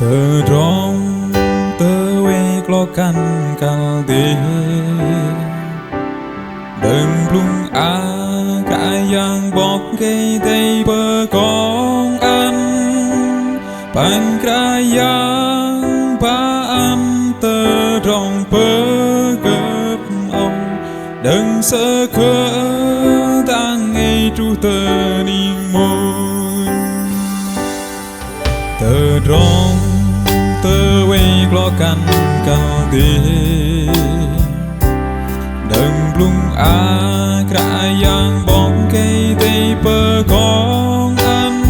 tờ rong tờ quê lo căn cal đi đừng lung cả yang bọc gây tay bờ con ăn bàn cả yang ba ăn tờ rong bờ gấp ông đừng sợ khơ đang ngay tru tờ niềm môi tờ rong tờ quê lo căn cal đi đừng lung cả yang bóng cây tây bờ con ăn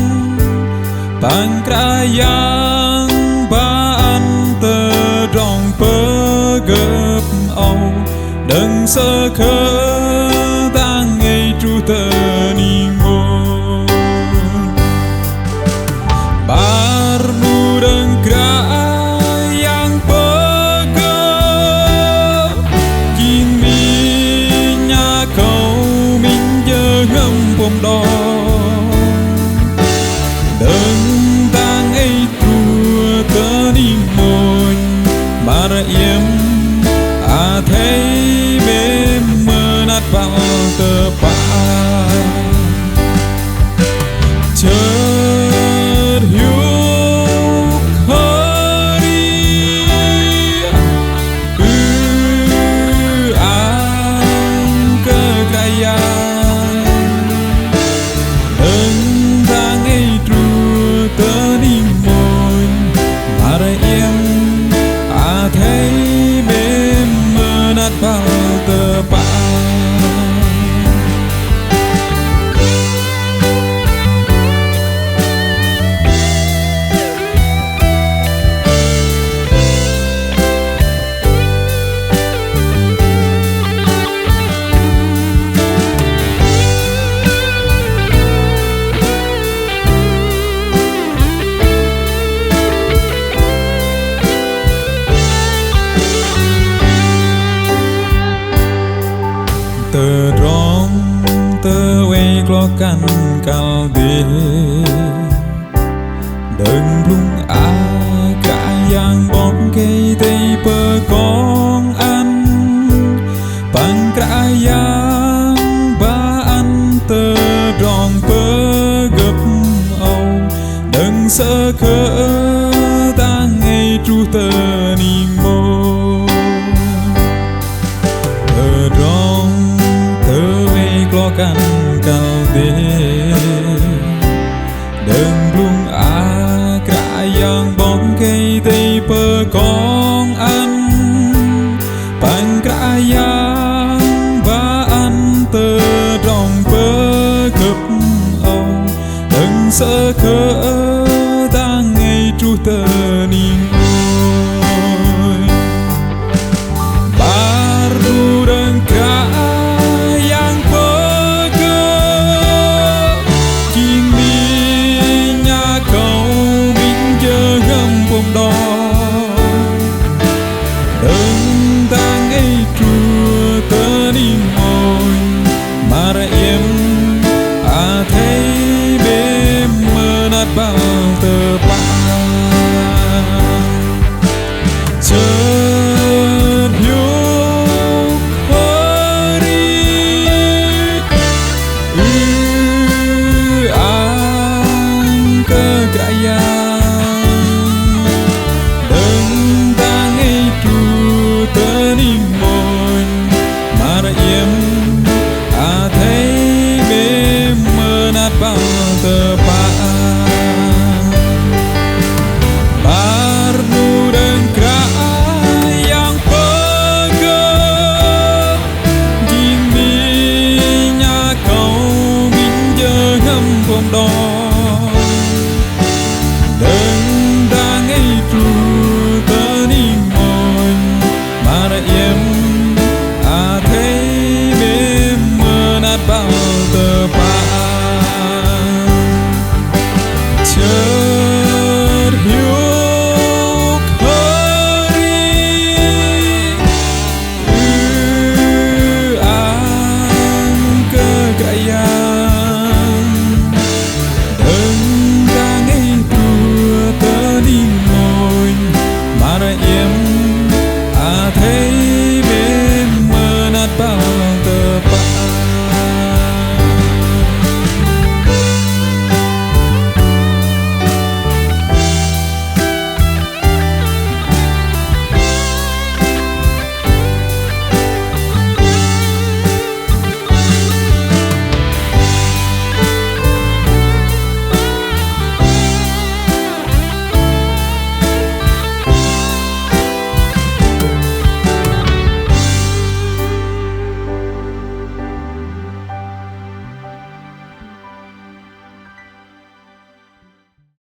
bàn cả yang ba ăn tờ rong bờ gấp âu đừng sợ khơ đang ngay tru tờ niềm môi bar nu đừng cả yang bờ gấp kín mi nhà cầu mình giờ ngâm bom đỏ đừng đang ấy trua tờ niềm môi mà ra yếm thấy mềm mơ nát vào tờ bài chợt hiu khơi đi anh cơ gaya đừng đang ấy trua tờ niềm môi mà ra yếm thấy mềm mơ nát vào tờ bài tờ rong tờ quê lo căn cal đi đừng lung cả yang bóng cây tây bờ con ăn bằng cả yang ba ăn tờ rong bờ gấp âu đừng sợ khơ đang ngay tru tờ niềm môi tờ rong lo căn cal đi đừng lung cả yang bóng cây tây bờ con ăn bàn cả yang ba ăn tờ rong bờ gấp âu đừng sợ khơ